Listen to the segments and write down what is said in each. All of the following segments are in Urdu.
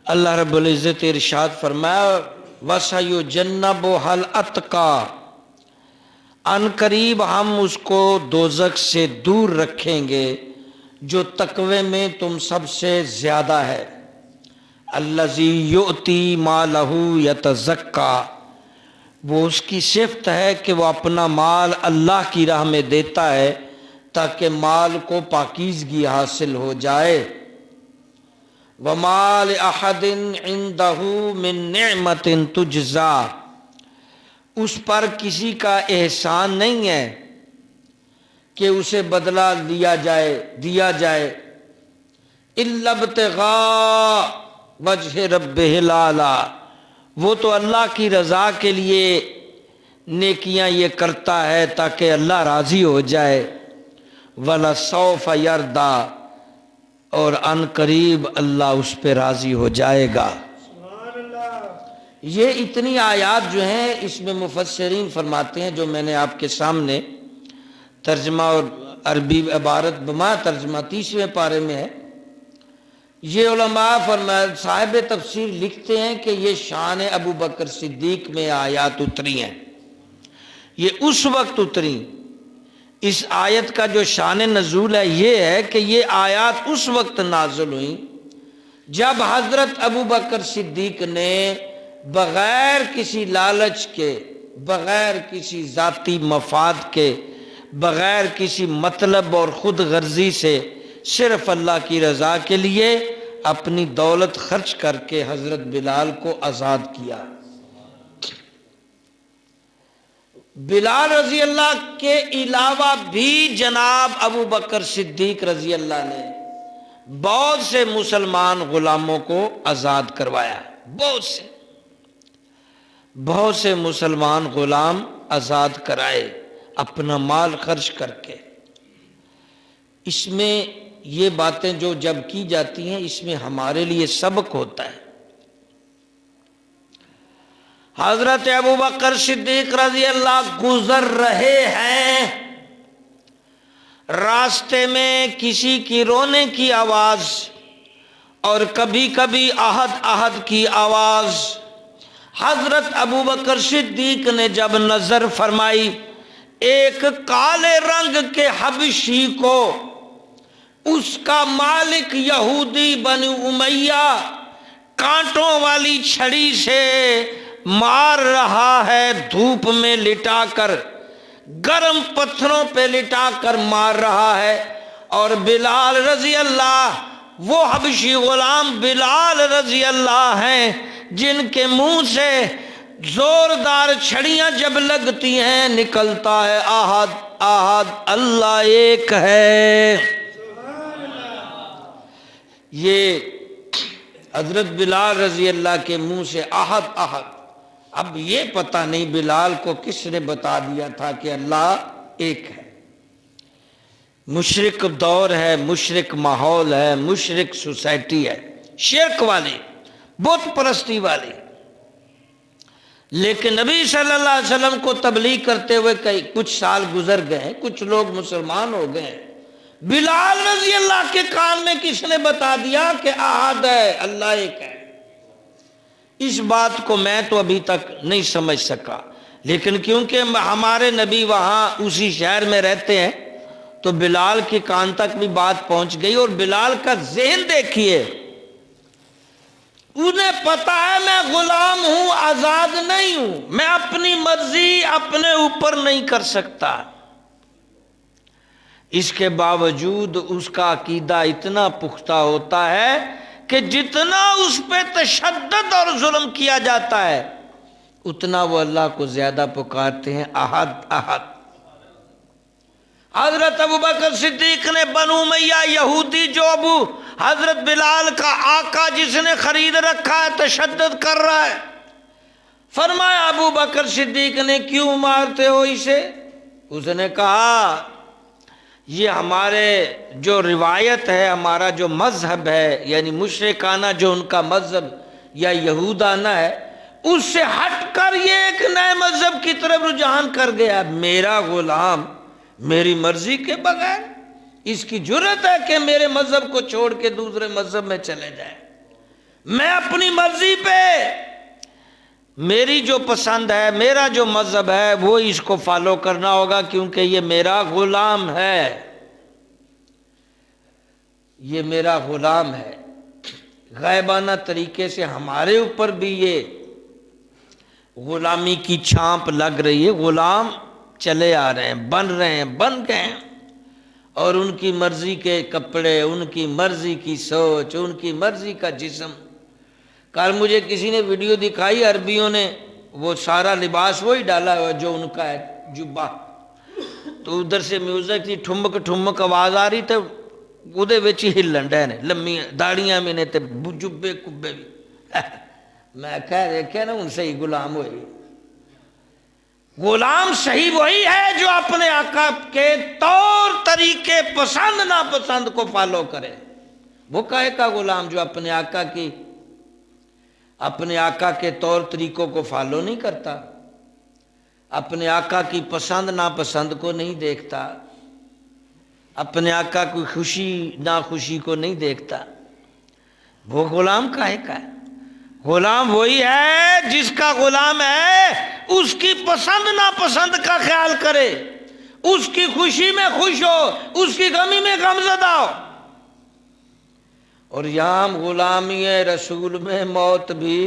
اللہ رب العزت ارشاد فرمایا وَسَيُجَنَّبُهَا الْأَتْقَى، ان قریب ہم اس کو دوزخ سے دور رکھیں گے جو تقوی میں تم سب سے زیادہ ہے، الذی یؤتی مالہ یتزکیٰ، وہ اس کی صفت ہے کہ وہ اپنا مال اللہ کی راہ میں دیتا ہے تاکہ مال کو پاکیزگی حاصل ہو جائے۔ وَمَا لِأَحَدٍ عِندَهُ مِن نِعْمَةٍ تُجْزَىٰ، اس پر کسی کا احسان نہیں ہے کہ اسے بدلہ دیا جائے إِلَّا ابْتِغَاءَ وَجْهِ رَبِّهِ الْأَعْلَىٰ، وہ تو اللہ کی رضا کے لیے نیکیاں یہ کرتا ہے تاکہ اللہ راضی ہو جائے۔ وَلَسَوْفَ يَرْضَىٰ، اور ان قریب اللہ اس پہ راضی ہو جائے گا۔ یہ اتنی آیات جو ہیں اس میں مفسرین فرماتے ہیں، جو میں نے آپ کے سامنے ترجمہ اور عربی عبارت بما ترجمہ 30ویں پارے میں ہے، یہ علماء صاحب تفسیر لکھتے ہیں کہ یہ شان ابو بکر صدیق میں آیات اتری ہیں، یہ اس وقت اتری۔ اس آیت کا جو شان نزول ہے یہ ہے کہ یہ آیات اس وقت نازل ہوئیں جب حضرت ابو بکر صدیق نے بغیر کسی لالچ کے، بغیر کسی ذاتی مفاد کے، بغیر کسی مطلب اور خود غرضی سے، صرف اللہ کی رضا کے لیے اپنی دولت خرچ کر کے حضرت بلال کو آزاد کیا۔ بلال رضی اللہ کے علاوہ بھی جناب ابو بکر صدیق رضی اللہ نے بہت سے مسلمان غلاموں کو آزاد کروایا، بہت سے مسلمان غلام آزاد کرائے اپنا مال خرچ کر کے۔ اس میں یہ باتیں جو جب کی جاتی ہیں اس میں ہمارے لیے سبق ہوتا ہے۔ حضرت ابو بکر صدیق رضی اللہ گزر رہے ہیں، راستے میں کسی کی رونے کی آواز اور کبھی کبھی احد احد کی آواز، حضرت ابو بکر صدیق نے جب نظر فرمائی ایک کالے رنگ کے حبشی کو، اس کا مالک یہودی بنو امیہ کانٹوں والی چھڑی سے مار رہا ہے، دھوپ میں لٹا کر، گرم پتھروں پہ لٹا کر مار رہا ہے، اور بلال رضی اللہ، وہ حبشی غلام بلال رضی اللہ ہیں جن کے منہ سے زوردار چھڑیاں جب لگتی ہیں نکلتا ہے احد احد اللہ ایک ہے۔ یہ حضرت بلال رضی اللہ کے منہ سے احد احد، اب یہ پتہ نہیں بلال کو کس نے بتا دیا تھا کہ اللہ ایک ہے۔ مشرک دور ہے، مشرک ماحول ہے، مشرک سوسائٹی ہے، شرک والی، بت پرستی والی، لیکن نبی صلی اللہ علیہ وسلم کو تبلیغ کرتے ہوئے کچھ سال گزر گئے، کچھ لوگ مسلمان ہو گئے، بلال رضی اللہ کے کان میں کس نے بتا دیا کہ احد ہے، اللہ ایک ہے۔ اس بات کو میں تو ابھی تک نہیں سمجھ سکا، لیکن کیونکہ ہمارے نبی وہاں اسی شہر میں رہتے ہیں تو بلال کے کان تک بھی بات پہنچ گئی، اور بلال کا ذہن دیکھیے، انہیں پتا ہے میں غلام ہوں، آزاد نہیں ہوں، میں اپنی مرضی اپنے اوپر نہیں کر سکتا۔ اس کے باوجود اس کا عقیدہ اتنا پختہ ہوتا ہے کہ جتنا اس پہ تشدد اور ظلم کیا جاتا ہے اتنا وہ اللہ کو زیادہ پکارتے ہیں احد احد۔ حضرت ابو بکر صدیق نے بنو امیہ یہودی جو ابو حضرت بلال کا آقا جس نے خرید رکھا ہے تشدد کر رہا ہے، فرمایا ابو بکر صدیق نے کیوں مارتے ہو اسے؟ اس نے کہا یہ ہمارے جو روایت ہے، ہمارا جو مذہب ہے، یعنی مشرکانہ جو ان کا مذہب یا یہودانہ ہے، اس سے ہٹ کر یہ ایک نئے مذہب کی طرف رجحان کر گیا۔ میرا غلام میری مرضی کے بغیر اس کی جرت ہے کہ میرے مذہب کو چھوڑ کے دوسرے مذہب میں چلے جائے۔ میں اپنی مرضی پہ، میری جو پسند ہے، میرا جو مذہب ہے، وہ اس کو فالو کرنا ہوگا، کیونکہ یہ میرا غلام ہے، یہ میرا غلام ہے۔ غائبانہ طریقے سے ہمارے اوپر بھی یہ غلامی کی چھانپ لگ رہی ہے، غلام چلے آ رہے ہیں، بن رہے ہیں، بن گئے ہیں، اور ان کی مرضی کے کپڑے، ان کی مرضی کی سوچ، ان کی مرضی کا جسم۔ کل مجھے کسی نے ویڈیو دکھائی، عربیوں نے وہ سارا لباس وہی ڈالا ہوا جو ان کا ہے، جبہ، تو ادھر سے میوزک کی ٹھمک ٹھمک آواز آ رہی، تو ਉਹਦੇ ਵਿੱਚ ਹੀ ਹਿੱਲਣ ਡਏ ਨੇ, ਲੰਮੀਆਂ ਦਾੜੀਆਂ ਵੀ ਨੇ ਤੇ ਜੁੱਬੇ ਕੁੱਬੇ ਵੀ। میں کہہ دیکھے نا، ان سے ہی غلام ہوئی۔ غلام صحیح وہی ہے جو اپنے آقا کے طور طریقے پسند ناپسند کو فالو کرے۔ وہ کہے کا غلام جو اپنے آقا کے طور طریقوں کو فالو نہیں کرتا، اپنے آقا کی پسند ناپسند کو نہیں دیکھتا، اپنے آقا کی خوشی ناخوشی کو نہیں دیکھتا، وہ غلام کہے کا ہے؟ غلام وہی ہے جس کا غلام ہے اس کی پسند ناپسند کا خیال کرے، اس کی خوشی میں خوش ہو، اس کی غمی میں غمزدہ ہو۔ اور یہاں غلامی رسول میں موت بھی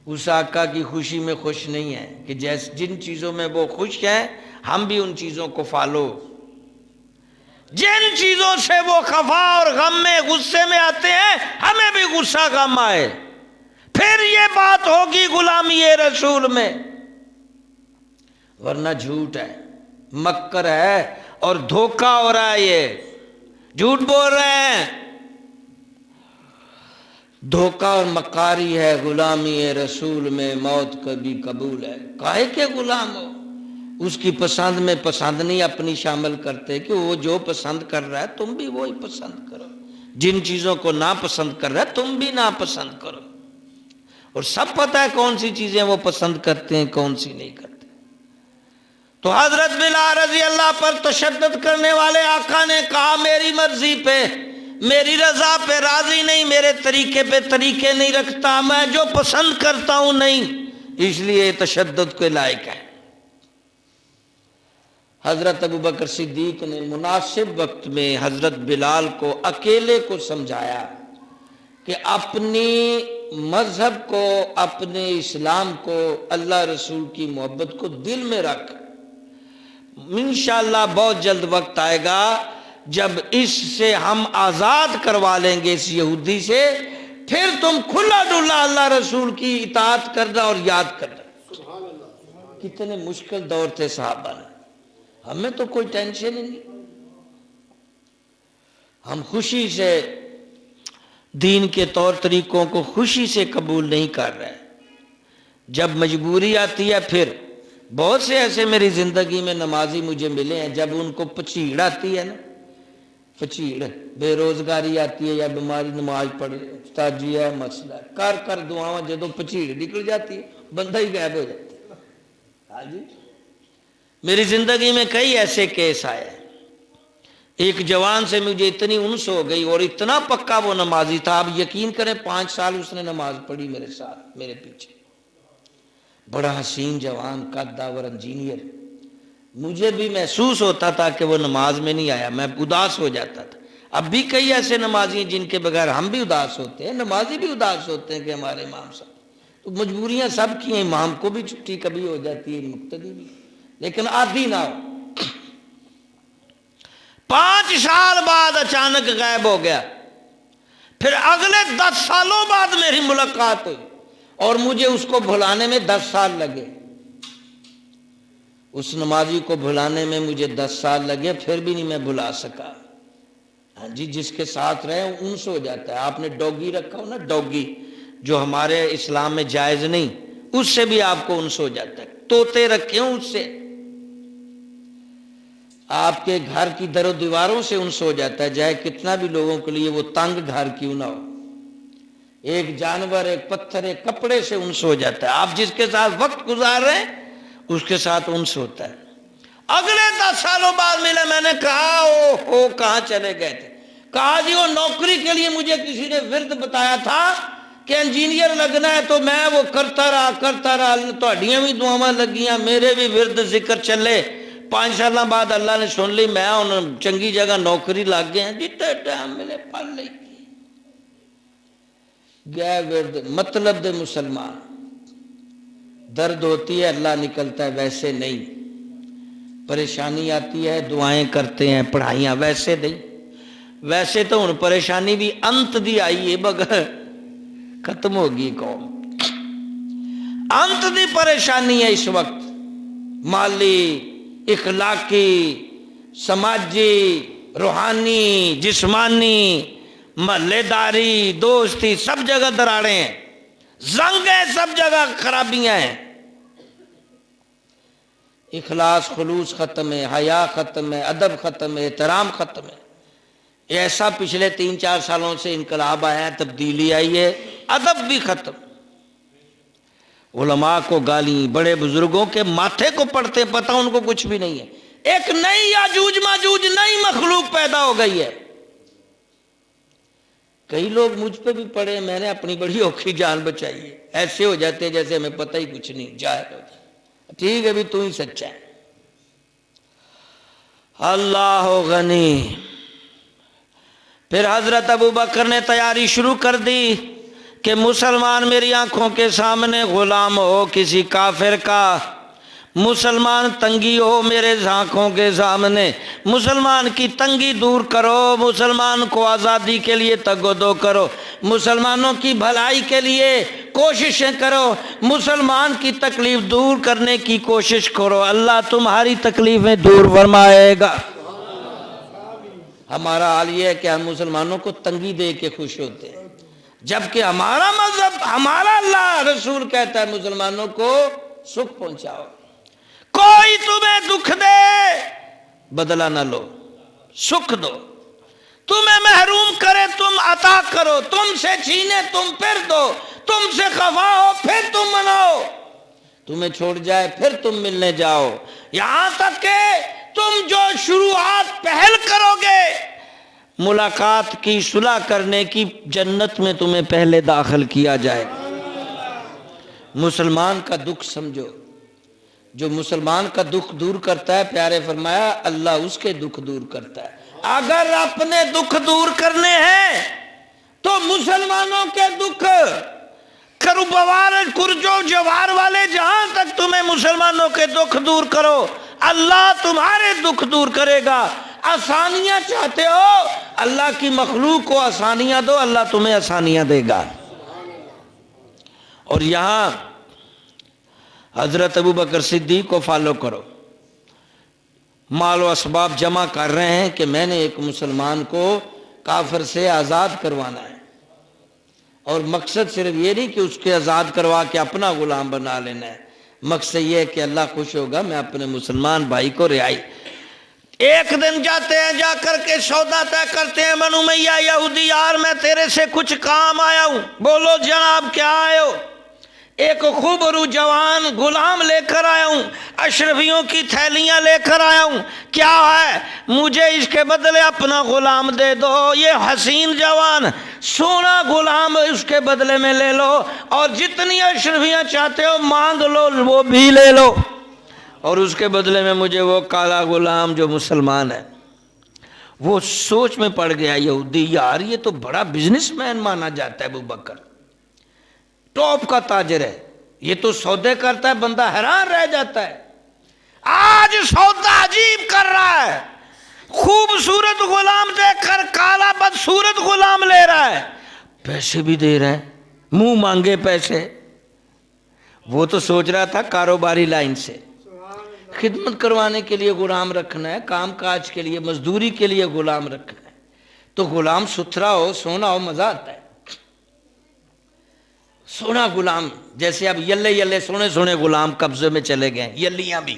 اس آقا کی خوشی میں خوش نہیں ہے کہ جیسے جن چیزوں میں وہ خوش ہیں ہم بھی ان چیزوں کو فالو، جن چیزوں سے وہ خفا اور غم میں غصے میں آتے ہیں ہمیں بھی غصہ غم آئے، پھر یہ بات ہوگی غلامی رسول میں، ورنہ جھوٹ ہے، مکر ہے اور دھوکہ ہو رہا ہے، یہ جھوٹ بول رہے ہیں، دھوکہ اور مکاری ہے غلامی رسول میں، موت کبھی قبول ہے۔ کاہے کے غلام ہو؟ اس کی پسند میں پسند نہیں اپنی شامل کرتے کہ وہ جو پسند کر رہا ہے تم بھی وہی پسند کرو، جن چیزوں کو ناپسند کر رہا ہے تم بھی ناپسند کرو، اور سب پتہ ہے کون سی چیزیں وہ پسند کرتے ہیں کون سی نہیں کرتے۔ تو حضرت بلال رضی اللہ پر تشدد کرنے والے آقا نے کہا میری مرضی پہ، میری رضا پہ راضی نہیں، میرے طریقے پہ طریقے نہیں رکھتا، میں جو پسند کرتا ہوں نہیں، اس لیے تشدد کے لائق ہے۔ حضرت ابوبکر صدیق نے مناسب وقت میں حضرت بلال کو اکیلے کو سمجھایا کہ اپنی مذہب کو، اپنے اسلام کو، اللہ رسول کی محبت کو دل میں رکھ، انشاءاللہ بہت جلد وقت آئے گا جب اس سے ہم آزاد کروا لیں گے، اس یہودی سے، پھر تم کھلا ڈلا اللہ رسول کی اطاعت کرنا اور یاد کرنا۔ کتنے مشکل دور تھے صحابہ نے، ہمیں تو کوئی ٹینشن ہی نہیں، ہم خوشی سے دین کے طور طریقوں کو خوشی سے قبول نہیں کر رہے، جب مجبوری آتی ہے پھر بہت سے ایسے میری زندگی میں نمازی مجھے ملے ہیں، جب ان کو پچیڑ آتی ہے نا، پچیڑ بے روزگاری آتی ہے یا بیماری، نماز پڑھے استاد جی ہے مسئلہ کر کر دعاؤں، جدوں پچیڑ نکل جاتی ہے بندہ ہی غائب ہو جاتا ہے۔ ہاں جی، میری زندگی میں کئی ایسے کیس آئے، ایک جوان سے مجھے اتنی انس ہو گئی اور اتنا پکا وہ نمازی تھا، آپ یقین کریں 5 سال اس نے نماز پڑھی میرے ساتھ، میرے پیچھے، بڑا حسین جوان، قد داور انجینئر، مجھے بھی محسوس ہوتا تھا کہ وہ نماز میں نہیں آیا، میں اداس ہو جاتا تھا۔ اب بھی کئی ایسے نمازی ہیں جن کے بغیر ہم بھی اداس ہوتے ہیں، نمازی بھی اداس ہوتے ہیں کہ ہمارے امام صاحب، تو مجبوریاں سب کی ہیں، امام کو بھی چھٹی کبھی ہو جاتی ہے، مقتدی بھی، لیکن عادی نہ ہو۔ 5 سال بعد اچانک غائب ہو گیا، پھر اگلے 10 سالوں بعد میری ملاقات ہوئی اور مجھے اس کو بھلانے میں 10 سال لگے، اس نمازی کو بھلانے میں مجھے 10 سال لگے، پھر بھی نہیں میں بھلا سکا۔ ہاں جی، جس کے ساتھ رہے انس ہو جاتا ہے۔ آپ نے ڈوگی رکھا ہو نا، ڈوگی جو ہمارے اسلام میں جائز نہیں، اس سے بھی آپ کو انس ہو جاتا ہے۔ طوطے رکھے ہوں اس سے، آپ کے گھر کی در و دیواروں سے انس ہو جاتا ہے، چاہے کتنا بھی لوگوں کے لیے وہ تنگ گھر کیوں نہ ہو، ایک جانور، ایک پتھر، ایک کپڑے سے انس ہو جاتا ہے۔ آپ جس کے ساتھ وقت گزار رہے ہیں اس کے ساتھ انس ہوتا ہے۔ اگلے 10 سالوں بعد ملا، میں نے کہا او ہو کہاں چلے گئے تھے؟ کہا جی وہ نوکری کے لیے مجھے کسی نے ورد بتایا تھا کہ انجینئر لگنا ہے، تو میں وہ کرتا رہا، تہاڈیاں بھی دعاواں لگیاں، میرے بھی ورد ذکر چلے، 5 سال بعد اللہ نے سن لی، میں ہن چنگی جگہ نوکری لگ گیا، جتنے ٹائم ملے پڑھ لی گئے ورد۔ مطلب دے مسلمان، درد ہوتی ہے اللہ نکلتا ہے، ویسے نہیں، پریشانی آتی ہے دعائیں کرتے ہیں، پڑھائیاں، ویسے نہیں۔ ویسے تو ہن پریشانی بھی انت دی آئی ہے، مگر ختم ہوگی قوم، انت دی پریشانی ہے اس وقت، مالی، اخلاقی، سماجی، روحانی، جسمانی، محلے داری، دوستی، سب جگہ دراڑیں ہیں، زنگ ہے، سب جگہ خرابیاں ہیں، اخلاص خلوص ختم ہے، حیا ختم ہے، ادب ختم ہے، احترام ختم ہے۔ ایسا پچھلے 3-4 سالوں سے انقلاب آیا ہے، تبدیلی آئی ہے، ادب بھی ختم، علماء کو گالی، بڑے بزرگوں کے ماتھے کو پڑھتے، پتہ ان کو کچھ بھی نہیں ہے، ایک نئی یاجوج ماجوج نئی مخلوق پیدا ہو گئی ہے۔ کئی لوگ مجھ پہ بھی پڑے، میں نے اپنی بڑی اوکھی جان بچائی ہے، ایسے ہو جاتے ہیں جیسے ہمیں پتہ ہی کچھ نہیں، جاہل ہو جائے، ٹھیک ہے بھی تو ہی سچا ہے۔ اللہ غنی۔ پھر حضرت ابوبکر نے تیاری شروع کر دی کہ مسلمان میری آنکھوں کے سامنے غلام ہو کسی کافر کا، مسلمان تنگی ہو میرے آنکھوں کے سامنے، مسلمان کی تنگی دور کرو، مسلمان کو آزادی کے لیے تگ و دو کرو، مسلمانوں کی بھلائی کے لیے کوششیں کرو، مسلمان کی تکلیف دور کرنے کی کوشش کرو، اللہ تمہاری تکلیفیں دور فرمائے گا۔ ہمارا حال یہ ہے کہ ہم مسلمانوں کو تنگی دے کے خوش ہوتے ہیں، جبکہ ہمارا مذہب، ہمارا اللہ رسول کہتا ہے مسلمانوں کو سکھ پہنچاؤ، کوئی تمہیں دکھ دے بدلہ نہ لو، سکھ دو، تمہیں محروم کرے تم عطا کرو، تم سے چھینے تم پھر دو، تم سے خفا ہو پھر تم مناؤ، تمہیں چھوڑ جائے پھر تم ملنے جاؤ، یہاں تک کہ تم جو شروعات پہل کرو گے ملاقات کی، صلح کرنے کی، جنت میں تمہیں پہلے داخل کیا جائے گا۔ مسلمان کا دکھ سمجھو، جو مسلمان کا دکھ دور کرتا ہے، پیارے فرمایا اللہ اس کے دکھ دور کرتا ہے۔ اگر اپنے دکھ دور کرنے ہیں تو مسلمانوں کے دکھ، کروبوار کرجو جوار والے، جہاں تک تمہیں مسلمانوں کے دکھ دور کرو اللہ تمہارے دکھ دور کرے گا۔ آسانیاں چاہتے ہو اللہ کی مخلوق کو آسانیاں دو، اللہ تمہیں آسانیاں دے گا۔ اور یہاں حضرت ابوبکر صدیق کو فالو کرو، مال و اسباب جمع کر رہے ہیں کہ میں نے ایک مسلمان کو کافر سے آزاد کروانا ہے، اور مقصد صرف یہ نہیں کہ اس کے آزاد کروا کے اپنا غلام بنا لینا ہے، مقصد یہ ہے کہ اللہ خوش ہوگا میں اپنے مسلمان بھائی کو رہائی۔ ایک دن جاتے ہیں، جا کر کے سودا طے کرتے ہیں، بنو امیہ یہودی، یار میں تیرے سے کچھ کام آیا ہوں۔ بولو جناب کیا آئے ہو؟ ایک خوبرو جوان غلام لے کر آیا ہوں، اشرفیوں کی تھیلیاں لے کر آیا ہوں، کیا ہے؟ مجھے اس کے بدلے اپنا غلام دے دو، یہ حسین جوان سونا غلام اس کے بدلے میں لے لو، اور جتنی اشرفیاں چاہتے ہو مانگ لو، وہ بھی لے لو، اور اس کے بدلے میں مجھے وہ کالا غلام جو مسلمان ہے۔ وہ سوچ میں پڑ گیا یہودی، یار یہ تو بڑا بزنس مین مانا جاتا ہے ابوبکر، ٹاپ کا تاجر ہے، یہ تو سودے کرتا ہے، بندہ حیران رہ جاتا ہے۔ آج سودا عجیب کر رہا ہے، خوبصورت غلام دیکھ کر کالا بدصورت غلام لے رہا ہے، پیسے بھی دے رہا ہے، منہ مانگے پیسے۔ وہ تو سوچ رہا تھا کاروباری لائن سے خدمت کروانے کے لیے غلام رکھنا ہے، کام کاج کے لیے، مزدوری کے لیے غلام رکھنا ہے، تو غلام ستھرا ہو، سونا ہو، مزہ آتا ہے۔ سونا غلام، جیسے اب یلے یلے سونے سونے غلام قبضے میں چلے گئے، یلیاں بھی۔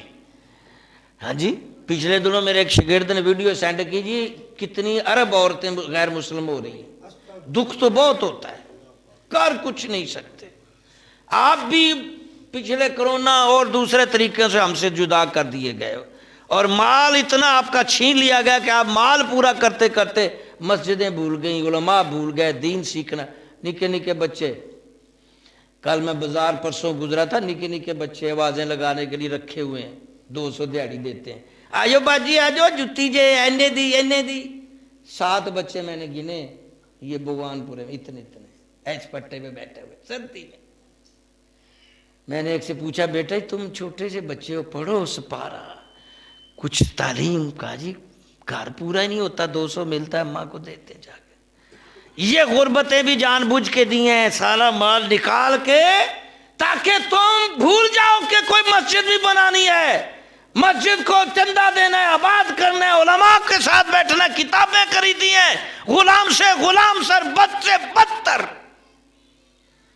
ہاں جی، پچھلے دنوں میرے ایک شاگرد نے ویڈیو سینڈ کی، جی کتنی عرب عورتیں غیر مسلم ہو رہی ہیں، دکھ تو بہت ہوتا ہے، کر کچھ نہیں سکتے۔ آپ بھی پچھلے کرونا اور دوسرے طریقے سے ہم سے جدا کر دیے گئے ہو، اور مال اتنا آپ کا چھین لیا گیا کہ آپ مال پورا کرتے کرتے مسجدیں بھول گئیں، علماء بھول گئے، دین سیکھنا. نکے نکے بچے، کل میں بازار پرسوں گزرا تھا، نکے نکے بچے آوازیں لگانے کے لیے رکھے ہوئے ہیں، 200 دیہڑی دیتے ہیں، آجو باجی آجو جتی جے اینے دی 7 بچے میں نے گنے، یہ بھگوان پورے میں اتنے ایس پٹے پہ بیٹھے ہوئے سردی میں. میں نے ایک سے پوچھا بیٹا تم چھوٹے سے بچے ہو، پڑھو سپارہ کچھ تعلیم کا. جی گھر پورا ہی نہیں ہوتا، 200 ملتا ہے ماں کو دیتے جا کے. یہ غربتیں بھی جان بوجھ کے دی ہیں، سارا مال نکال کے تاکہ تم بھول جاؤ کہ کوئی مسجد بھی بنانی ہے، مسجد کو چندہ دینا ہے، آباد کرنا ہے، علماء کے ساتھ بیٹھنا، کتابیں خریدی ہیں، غلام سے غلام سر، بد سے بدتر.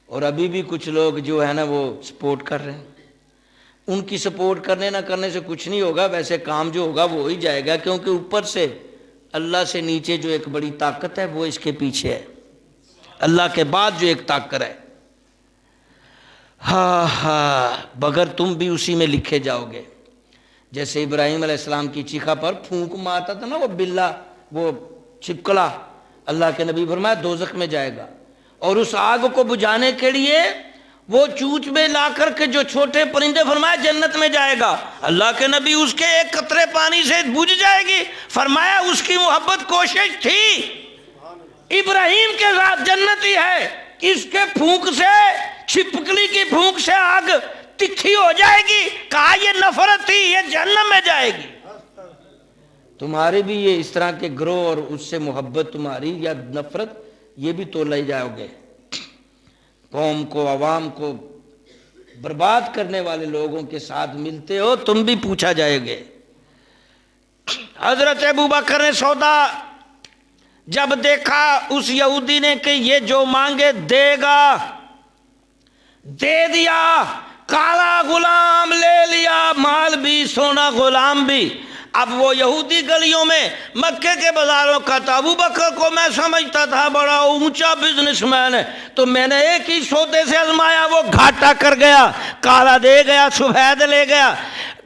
اور ابھی بھی کچھ لوگ جو ہے نا وہ سپورٹ کر رہے ہیں. ان کی سپورٹ کرنے نہ کرنے سے کچھ نہیں ہوگا، ویسے کام جو ہوگا وہ ہو ہی جائے گا، کیونکہ اوپر سے اللہ سے نیچے جو ایک بڑی طاقت ہے وہ اس کے پیچھے ہے. اللہ کے بعد جو ایک طاقت ہے، بغیر تم بھی اسی میں لکھے جاؤ گے. جیسے ابراہیم علیہ السلام کی چیخا پر پھونک مارتا تھا نا وہ بلّا، وہ چھپکلا، اللہ کے نبی فرمایا دوزخ میں جائے گا. اور اس آگ کو بجھانے کے لیے وہ چونچ میں لا کر کے جو چھوٹے پرندے فرمایا جنت میں جائے گا. اللہ کے نبی اس کے ایک قطرے پانی سے بجھ جائے گی، فرمایا اس کی محبت کوشش تھی. ابراہیم کے ذات جنتی ہے، اس کے پھونک سے، چھپکلی کی پھونک سے آگ تکھی ہو جائے گی. کہا یہ نفرت تھی، یہ جہنم میں جائے گی. تمہارے بھی یہ اس طرح کے گروہ اور اس سے محبت تمہاری یا نفرت، یہ بھی تو لے جاؤ گے. قوم کو، عوام کو برباد کرنے والے لوگوں کے ساتھ ملتے ہو، تم بھی پوچھا جائے گے. حضرت ابوبکر نے سودا جب دیکھا اس یہودی نے کہ یہ جو مانگے دے گا، دے دیا. کالا غلام لے لیا، مال بھی، سونا، غلام بھی. اب وہ یہودی گلیوں میں مکے کے بازاروں کا تھا. ابوبکر کو میں سمجھتا تھا بڑا اونچا بزنس مین ہے، تو میں نے ایک ہی سودے سے آزمایا، وہ گھاٹا کر گیا. کالا دے گیا، سفید لے گیا،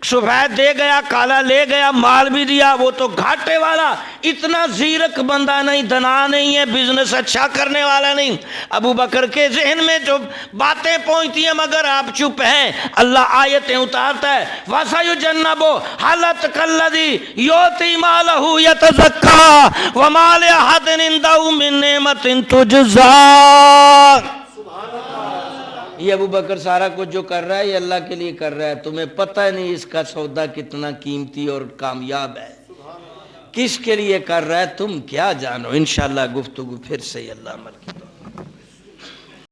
سفید دے گیا، کالا لے گیا، مال بھی دیا. وہ تو گھاٹے والا، اتنا زیرک بندہ نہیں، دنا نہیں ہے، بزنس اچھا کرنے والا نہیں. ابوبکر کے ذہن میں جو باتیں پہنچتی ہیں مگر آپ چپ ہیں. اللہ آیتیں اتارتا ہے، وَسَيُجَنَّبُهَا الْأَتْقَى الَّذِي يُؤْتِي مَالَهُ يَتَزَكَّىٰ وَمَا لِأَحَدٍ عِندَهُ مِن نِّعْمَةٍ تُجْزَىٰ. یہ ابوبکر سارا کچھ جو کر رہا ہے یہ اللہ کے لیے کر رہا ہے. تمہیں پتہ نہیں اس کا سودا کتنا قیمتی اور کامیاب ہے، کس کے لیے کر رہا ہے تم کیا جانو. انشاءاللہ گفتگو پھر سے اللہ عمل کی.